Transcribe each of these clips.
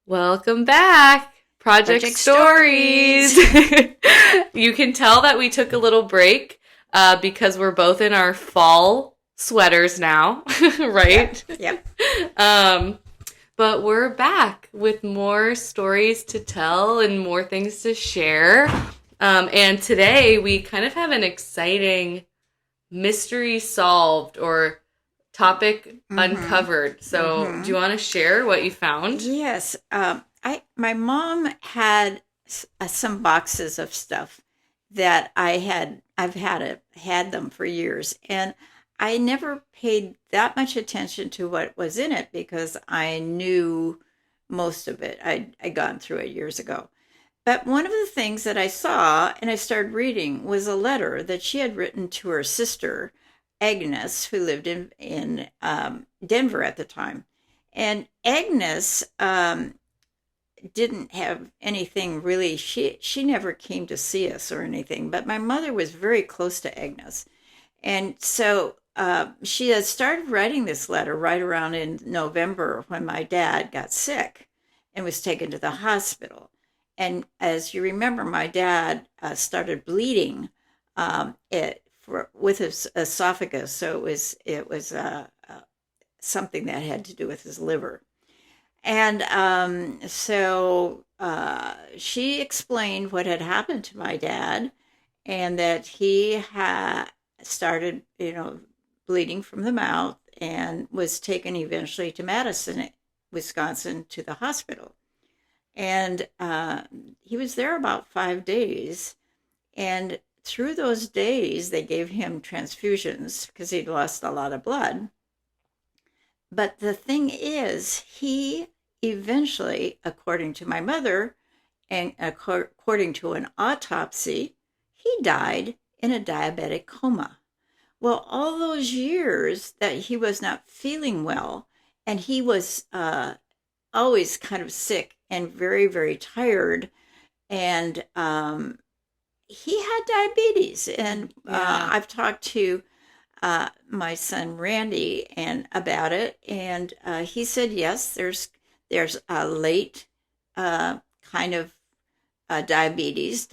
Welcome back, Project Stories. You can tell that we took a little break because we're both in our fall sweaters now, right? Yep. But we're back with more stories to tell and more things to share. And today we kind of have an exciting mystery solved or topic uncovered. So, do you want to share what you found? Yes. My mom had some boxes of stuff that I've had them for years, and I never paid that much attention to what was in it because I knew most of it. I'd gone through it years ago. But one of the things that I saw and I started reading was a letter that she had written to her sister, Agnes, who lived in Denver at the time. And Agnes didn't have anything really. She never came to see us or anything. But my mother was very close to Agnes, and so she had started writing this letter right around in November when my dad got sick and was taken to the hospital. And as you remember, my dad started bleeding with his esophagus, so it was something that had to do with his liver. And she explained what had happened to my dad, and that he had started, bleeding from the mouth, and was taken eventually to Madison, Wisconsin, to the hospital. And he was there about 5 days. And through those days, they gave him transfusions because he'd lost a lot of blood. But the thing is, he eventually, according to my mother, and according to an autopsy, he died in a diabetic coma. Well, all those years that he was not feeling well, and he was always kind of sick and very, very tired, and he had diabetes. And I've talked to my son Randy and about it, and he said yes, there's a late kind of diabetes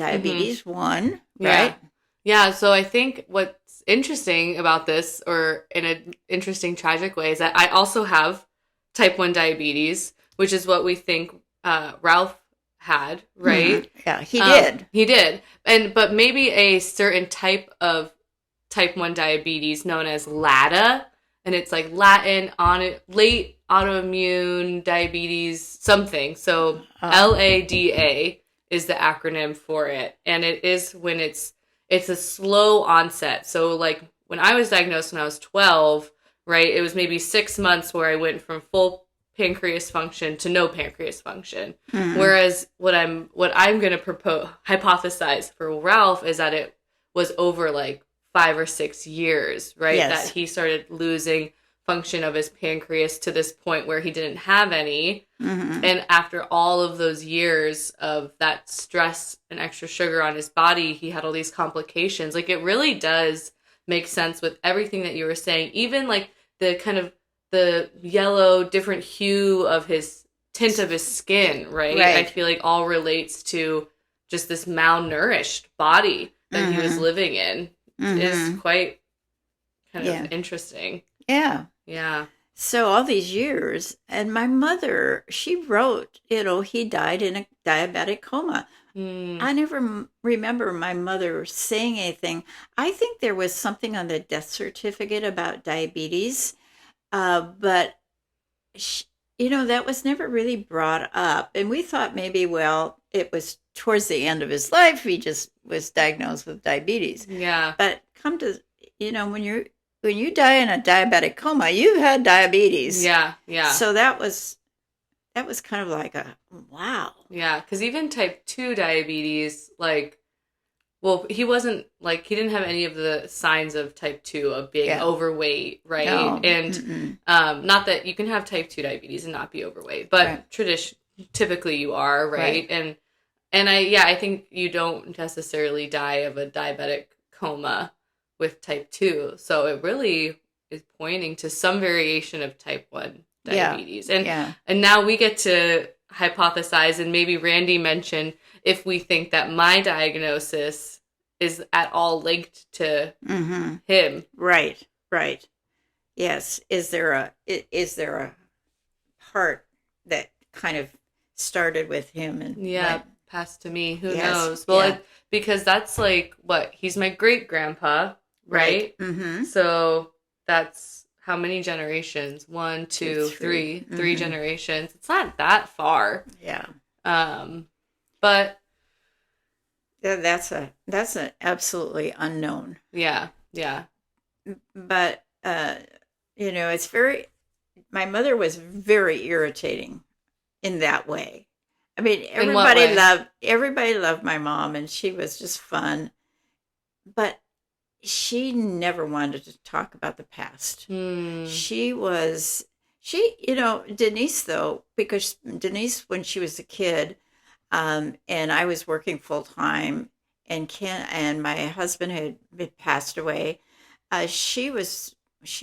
1, right? Yeah, so I think what's interesting about this, or in an interesting tragic way, is that I also have type 1 diabetes, which is what we think Ralph had, right? Yeah, he did. He did. But maybe a certain type of type 1 diabetes known as LADA, and it's like Latin on late autoimmune diabetes something. So LADA is the acronym for it, and it is when it's a slow onset. So like when I was diagnosed when I was 12, right, it was maybe 6 months where I went from full pancreas function to no pancreas function. Whereas what I'm going to hypothesize for Ralph is that it was over like 5 or 6 years, right? Yes. That he started losing function of his pancreas to this point where he didn't have any. And after all of those years of that stress and extra sugar on his body, he had all these complications. Like, it really does make sense with everything that you were saying. Even like the kind of the yellow, different hue of his tint of his skin, right? I feel like all relates to just this malnourished body that he was living in. Is quite kind of interesting. Yeah. Yeah. So all these years, and my mother, she wrote, he died in a diabetic coma. I never remember my mother saying anything. I think there was something on the death certificate about diabetes, but that was never really brought up. And we thought maybe, well, it was towards the end of his life, he just was diagnosed with diabetes. Yeah. But when you die in a diabetic coma, you've had diabetes. Yeah. Yeah. So that was kind of like a wow. Yeah, because even type 2 diabetes, like, well, he wasn't, like, he didn't have any of the signs of type 2 of being overweight, right? No. And not that you can have type 2 diabetes and not be overweight, but typically you are, right? And I think you don't necessarily die of a diabetic coma with type 2. So it really is pointing to some variation of type 1 diabetes. And now we get to hypothesize, and maybe Randy mentioned, if we think that my diagnosis is at all linked to him. Right. Right. Yes. Is there a part that kind of started with him and Passed to me? Who Yes, knows? Well, yeah. because that's like what, he's my great grandpa, right? Mm-hmm. So that's how many generations? 1, 2, 3, three generations. It's not that far. Yeah. But That's an absolutely unknown. yeah. But it's very. My mother was very irritating in that way. I mean, In what way? everybody loved my mom, and she was just fun. But she never wanted to talk about the past. Denise, though, because Denise, when she was a kid, and I was working full time, and my husband had passed away. She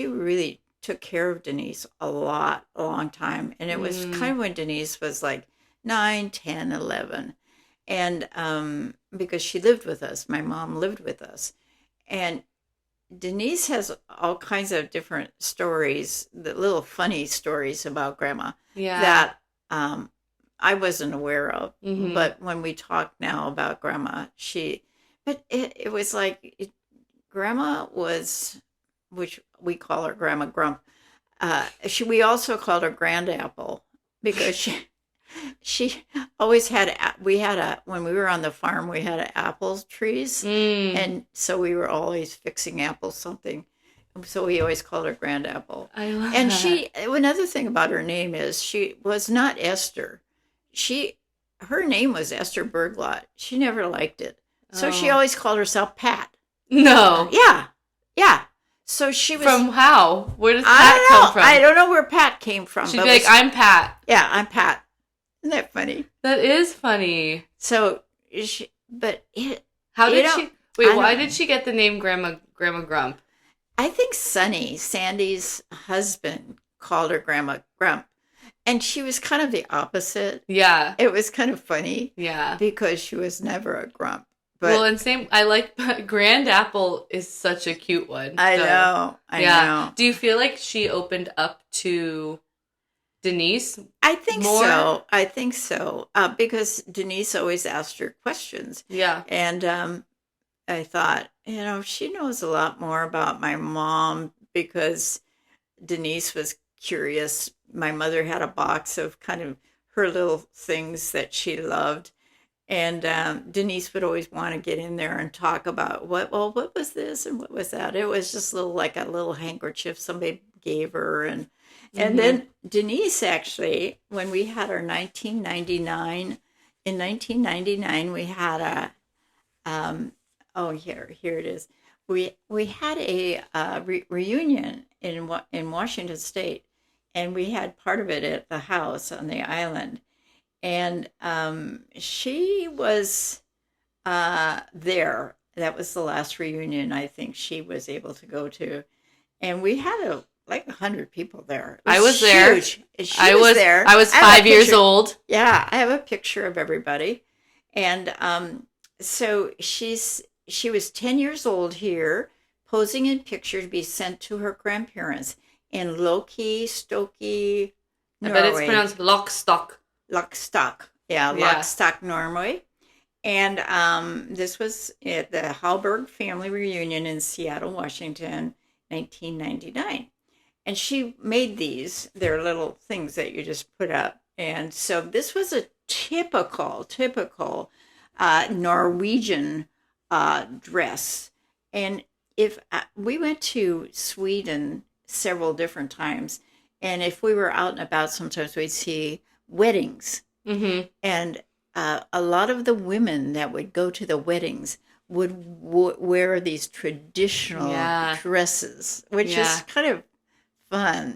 really took care of Denise a long time, and it was kind of when Denise was like 9, 10, 11, and because she lived with us, my mom lived with us, and Denise has all kinds of different stories, the little funny stories about Grandma that I wasn't aware of. But when we talk now about Grandma, but it was like Grandma was, which we call her Grandma Grump. We also called her Grand Apple because she always had. When we were on the farm, we had apple trees, and so we were always fixing apples something. So we always called her Grand Apple. I love and that. Another thing about her name is she was not Esther. Her name was Esther Berglot. She never liked it, so she always called herself Pat. No. Yeah. So she was from how? Where does Pat come from? I don't know where Pat came from. She'd be like, "I'm Pat." Yeah, I'm Pat. Isn't that funny? That is funny. So, How did she? Wait, why did she get the name Grandma Grump? I think Sonny, Sandy's husband, called her Grandma Grump, and she was kind of the opposite. Yeah, it was kind of funny. Yeah, because she was never a grump. But, well, and I like Grand Apple is such a cute one. I know. Do you feel like she opened up to Denise? I think so. Because Denise always asked her questions. Yeah. And I thought, she knows a lot more about my mom because Denise was curious. My mother had a box of kind of her little things that she loved. And Denise would always want to get in there and talk about what was this and what was that. It was just like a little handkerchief somebody gave her. And then Denise, actually, when we had our 1999, we had here it is. We had a reunion in Washington State, and we had part of it at the house on the island. And she was there. That was the last reunion I think she was able to go to. And we had like 100 people there. I was there. Huge. I was there. I was 5 years old. Yeah, I have a picture of everybody. And so she was 10 years old here, posing in pictures to be sent to her grandparents in Loki, Stokey, Norway. I bet it's pronounced Lockstock. Lockstock. Yeah, Lockstock, Norway. And this was at the Hallberg family reunion in Seattle, Washington, 1999. And she made they're little things that you just put up. And so this was a typical Norwegian dress. And if we went to Sweden several different times, and if we were out and about, sometimes we'd see weddings. And a lot of the women that would go to the weddings would wear these traditional dresses, which is kind of fun.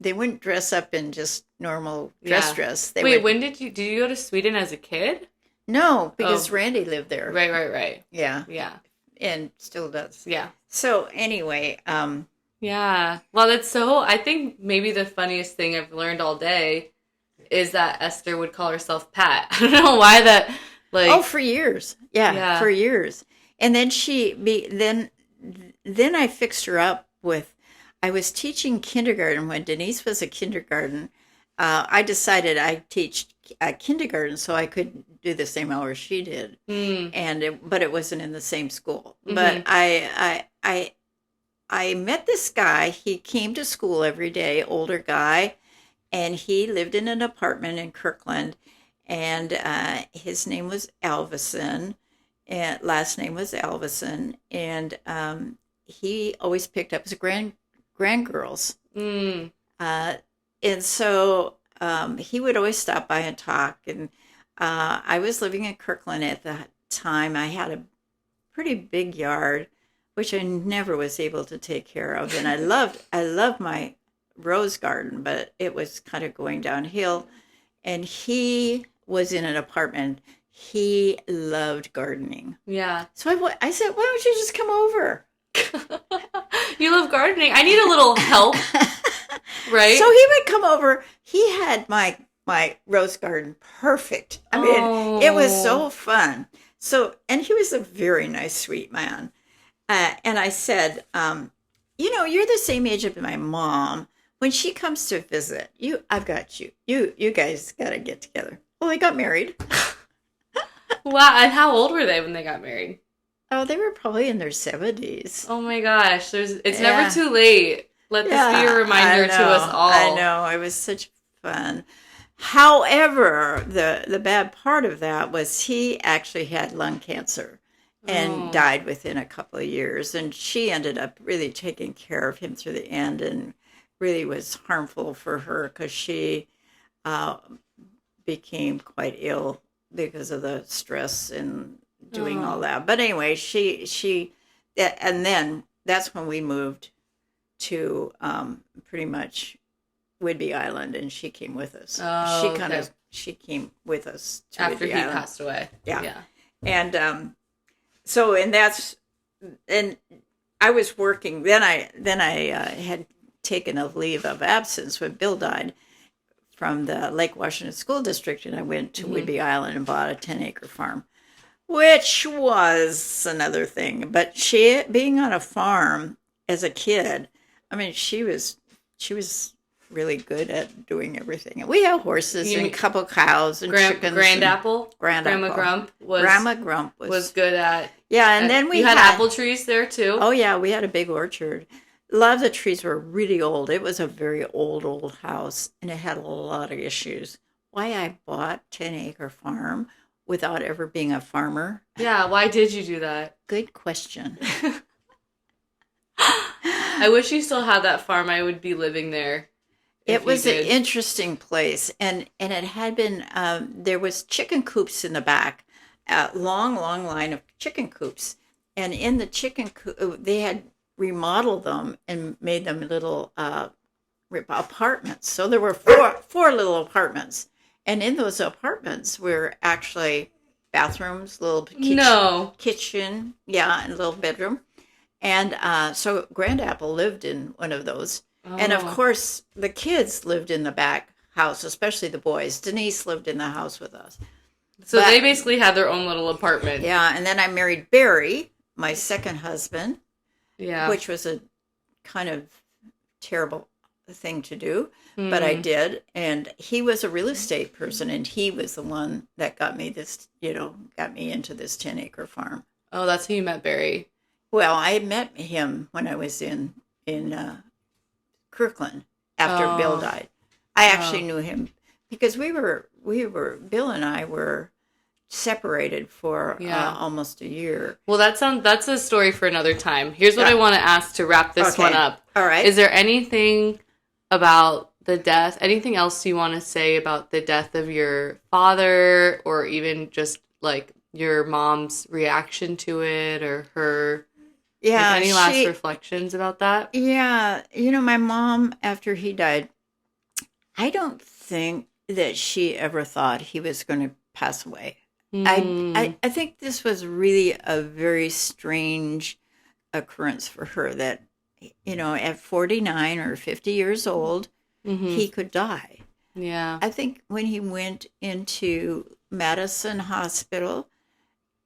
They wouldn't dress up in just normal dress. When did you go to Sweden as a kid? No, because Randy lived there. Right. Yeah. And still does. Yeah. So anyway, yeah. Well, I think maybe the funniest thing I've learned all day is that Esther would call herself Pat. I don't know why that, like... Oh, for years. Yeah, Yeah. for years. And then then I fixed her up with, I was teaching kindergarten when Denise was a kindergarten. I decided I'd teach kindergarten so I could do the same hours she did. But it wasn't in the same school. But I met this guy. He came to school every day, older guy, and he lived in an apartment in Kirkland. And his name was Alvison, and last name was Alvison. And he always picked up his grandgirls. And so he would always stop by and talk. And I was living in Kirkland at the time. I had a pretty big yard, which I never was able to take care of. And I loved my rose garden, but it was kind of going downhill. And he was in an apartment. He loved gardening. Yeah. So I said, why don't you just come over? You love gardening. I need a little help. Right? So he would come over. He had my rose garden perfect. I mean, it was so fun. So, and he was a very nice, sweet man. And I said, you're the same age as my mom. When she comes to visit, I've got you. You guys got to get together. Well, they got married. Wow. And how old were they when they got married? Oh, they were probably in their 70s. Oh my gosh. It's never too late. Let this be a reminder to us all. I know. It was such fun. However, the bad part of that was he actually had lung cancer and died within a couple of years. And she ended up really taking care of him through the end, and really was harmful for her because she became quite ill because of the stress and doing all that. But anyway, she and then that's when we moved to pretty much Whidbey Island, and she came with us. She came with us to after Whidbey he Island. passed away. Yeah. And and I was working. Then I had taken a leave of absence when Bill died from the Lake Washington School District, and I went to Whidbey Island and bought a 10-acre farm, which was another thing. But she, being on a farm as a kid, I mean, she was really good at doing everything. We have horses and a couple cows and chickens. Grandma Grandma Grump was good at. Yeah, and then we had apple trees there too. Oh yeah, we had a big orchard. A lot of the trees were really old. It was a very old house, and it had a lot of issues. Why I bought 10-acre farm without ever being a farmer? Yeah, why did you do that? Good question. I wish you still had that farm. I would be living there. It was an interesting place, and it had been, there was chicken coops in the back, a long line of chicken coops. And in the chicken coop, they had remodeled them and made them little apartments. So there were four little apartments. And in those apartments were actually bathrooms, little kitchen, and a little bedroom. And so Grandapple lived in one of those. And of course, the kids lived in the back house, especially the boys. Denise lived in the house with us. So they basically had their own little apartment. Yeah, and then I married Barry, my second husband, which was a kind of terrible thing to do, but I did. And he was a real estate person, and he was the one that got me into this 10-acre farm. Oh, that's how you met Barry. Well, I met him when I was in Kirkland after Bill died. I actually knew him because Bill and I were separated for almost a year. Well, that's a story for another time. Here's what I want to ask to wrap this one up. All right. Is there anything about the death, anything else you want to say about the death of your father, or even just like your mom's reaction to it, or her? Yeah. Any last reflections about that? Yeah. My mom, after he died, I don't think that she ever thought he was going to pass away. I think this was really a very strange occurrence for her that, at 49 or 50 years old, he could die. Yeah. I think when he went into Madison Hospital,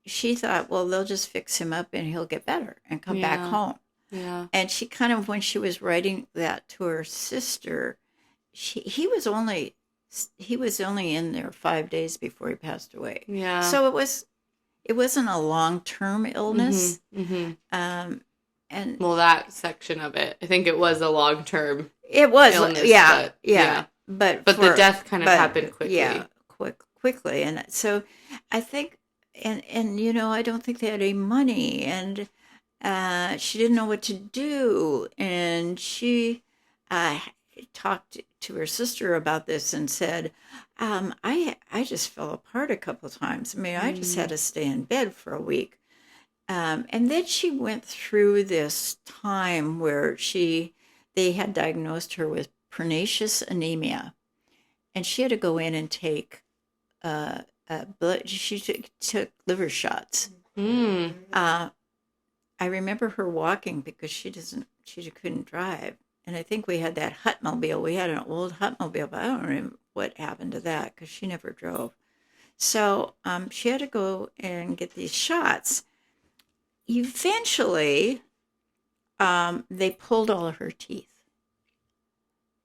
she thought, well, they'll just fix him up and he'll get better and come back Yeah. home. Yeah. And she kind of, when she was writing that to her sister, he was only in there 5 days before he passed away. Yeah. So it wasn't a long-term illness. Mm-hmm. And Well, that section of it, I think it was a long-term it was, illness. yeah, But, yeah. But the death kind of happened quickly. Yeah, quickly. And so I think, and I don't think they had any money, and she didn't know what to do, and she talked to her sister about this and said, I just fell apart a couple of times. I mean, I just had to stay in bed for a week. And then she went through this time where they had diagnosed her with pernicious anemia, and she had to go in and take blood. She took liver shots. Mm. I remember her walking because she couldn't drive, and I think we had that Hutmobile. We had an old Hutmobile, but I don't remember what happened to that because she never drove. So she had to go and get these shots. Eventually, they pulled all of her teeth.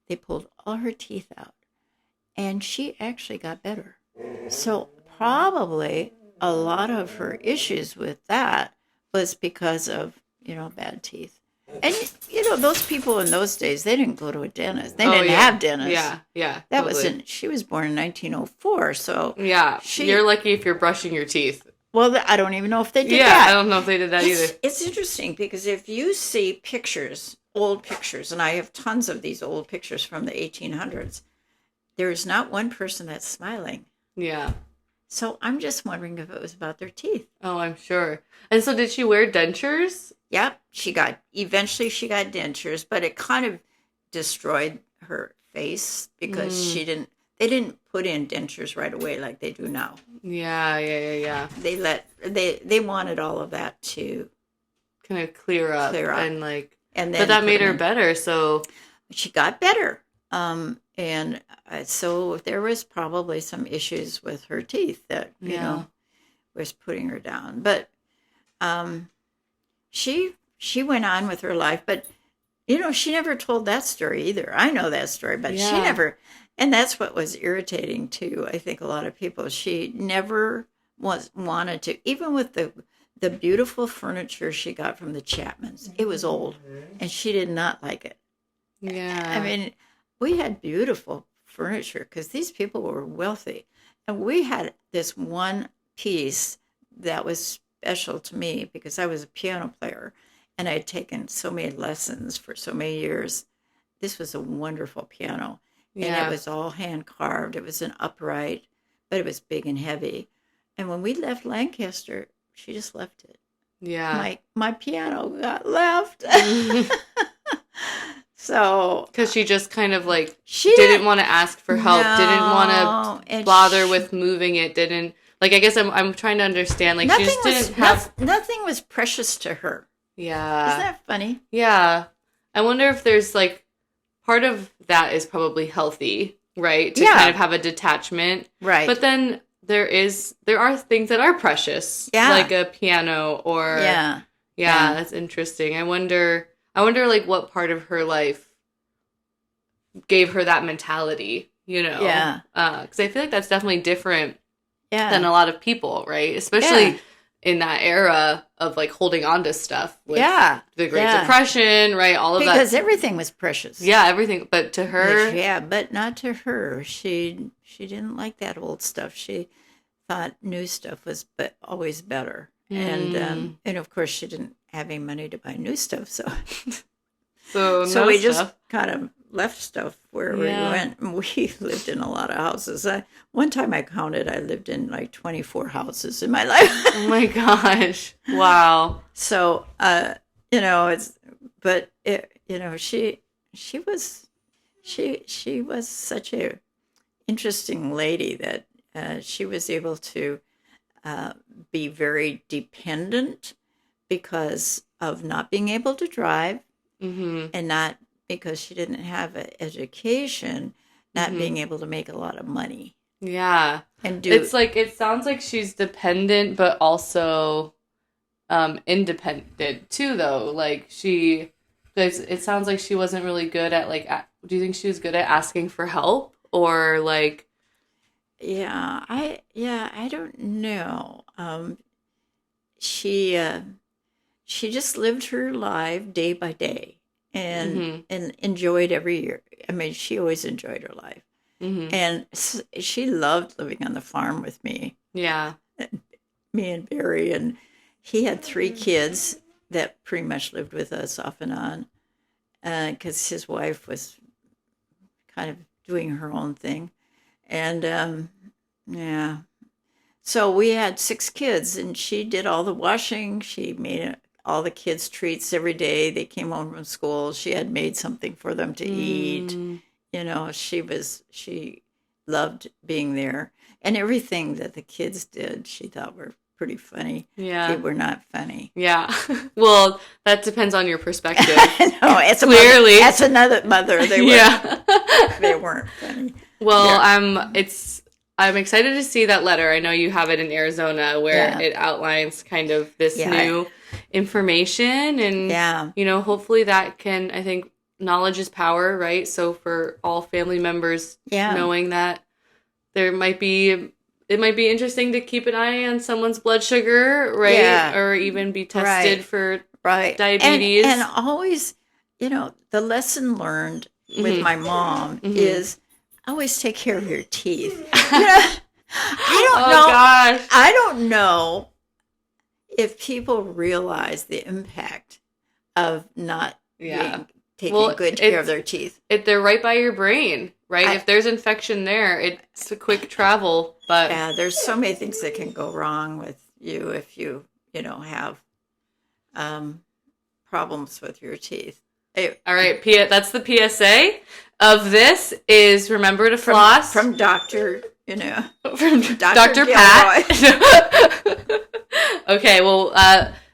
They pulled all her teeth out, and she actually got better. So probably a lot of her issues with that was because of, bad teeth. And, those people in those days, they didn't go to a dentist. They didn't have dentists. Yeah, yeah. That totally. she was born in 1904, so. Yeah, you're lucky if you're brushing your teeth. Well, I don't even know if they did that. Yeah, I don't know if they did that either. It's interesting because if you see pictures, old pictures, and I have tons of these old pictures from the 1800s, there is not one person that's smiling. Yeah. So I'm just wondering if it was about their teeth. Oh, I'm sure. And so did she wear dentures? Yep. Eventually she got dentures, but it kind of destroyed her face because they didn't put in dentures right away like they do now. Yeah. They wanted all of that to kind of clear up. And and then but that made her better, so she got better. And so there was probably some issues with her teeth that, was putting her down. But she went on with her life. But, she never told that story either. I know that story, but she never. And that's what was irritating to, I think, a lot of people. She never wanted to, even with the beautiful furniture she got from the Chapmans. It was old, and she did not like it. Yeah. I mean, we had beautiful furniture because these people were wealthy. And we had this one piece that was special to me because I was a piano player and I had taken so many lessons for so many years. This was a wonderful piano. And it was all hand carved. It was an upright, but it was big and heavy. And when we left Lancaster, she just left it. Yeah. My piano got left. So, because she just kind of she didn't want to ask for help, didn't want to bother with moving it, didn't I guess I'm trying to understand. She just didn't have nothing was precious to her. Yeah, isn't that funny? Yeah, I wonder if there's part of that is probably healthy, right? To kind of have a detachment, right? But then there are things that are precious, like a piano or yeah. That's interesting. I wonder what part of her life gave her that mentality, Yeah. Because I feel like that's definitely different than a lot of people, right? Especially in that era of holding on to stuff with the Great Depression, right? All of that. Because everything was precious. Yeah, everything. But to her... Yeah, but not to her. She didn't like that old stuff. She thought new stuff was always better. And of course she didn't have any money to buy new stuff, so we just kind of left stuff where we went. We lived in a lot of houses. One time I counted, I lived in 24 houses in my life. Oh my gosh! Wow. So she was such a interesting lady that she was able to be very dependent because of not being able to drive and not because she didn't have an education. not being able to make a lot of money Yeah. and do. It's like, it sounds like she's dependent, but also independent too, though. Like, it sounds like she wasn't really good at, like, do you think she was good at asking for help? Or, like, I don't know. She just lived her life day by day and enjoyed every year. I mean, she always enjoyed her life. And she loved living on the farm with me. Yeah. Me and Barry, and he had 3 kids that pretty much lived with us off and on because his wife was kind of doing her own thing. And yeah, so we had 6 kids, and she did all the washing. She made all the kids treats every day. They came home from school. She had made something for them to eat. You know, she loved being there, and everything that the kids did, she thought were pretty funny. Yeah. They were not funny. Yeah. Well, that depends on your perspective. No, it's Clearly. That's another mother. They weren't funny. Well, I'm excited to see that letter. I know you have it in Arizona where it outlines kind of this new information, and you know, hopefully that can, I think, knowledge is power, right? So for all family members, knowing that it might be interesting to keep an eye on someone's blood sugar, right? Yeah. Or even be tested for right. diabetes. And always, you know, the lesson learned with my mom is always take care of your teeth. You know, I don't know. Gosh. I don't know if people realize the impact of not taking good care of their teeth. They're right by your brain, right? If there's infection there, it's a quick travel. But yeah, there's so many things that can go wrong with you if you have problems with your teeth. All right, that's the PSA of this is remember to floss. From Dr. From Dr. Pat. Okay, well,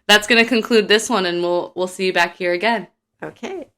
that's going to conclude this one, and we'll see you back here again. Okay.